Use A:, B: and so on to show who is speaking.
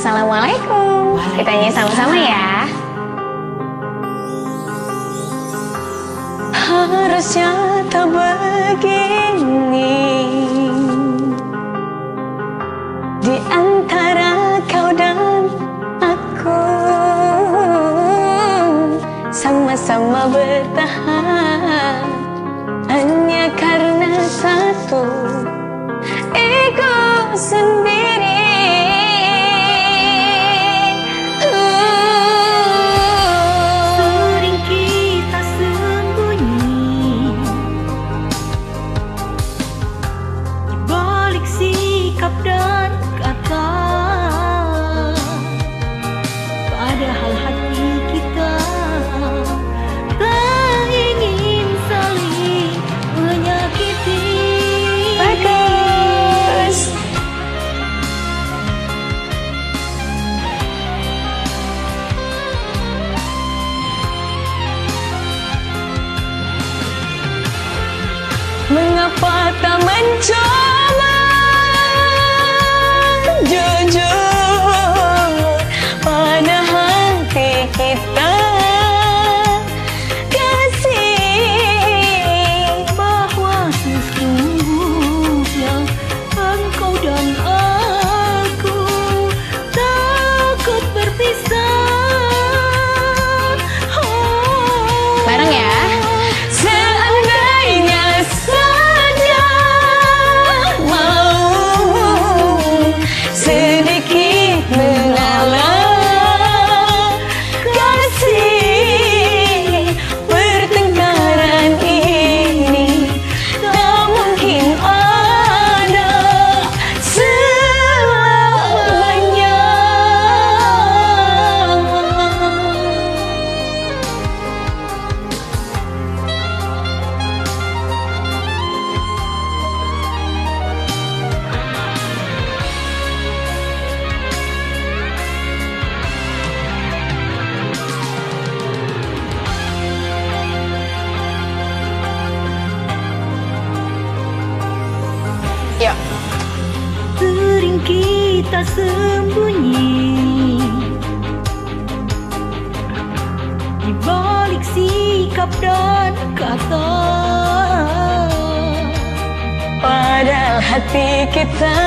A: Assalamualaikum. Kita nyanyi sama-sama ya. Harusnya tak begini di antara kau dan aku, sama-sama bertahan hanya karena satu ego sendiri.
B: Sering kita sembunyi di balik sikap dan kata, padahal hati kita tak ingin saling menyakiti.
A: Bagus. Mengapa tak mencoba jujur pada hati kita, kasih
B: Bahwa sesungguhnya engkau dan aku takut berpisah.
A: bareng ya. Seandainya saja mau sedikit mengalah, kasih pertengkaran ini tak mungkin ada selamanya. Yuk.
B: Sering kita sembunyi di balik sikap dan kata,
A: Padahal hati kita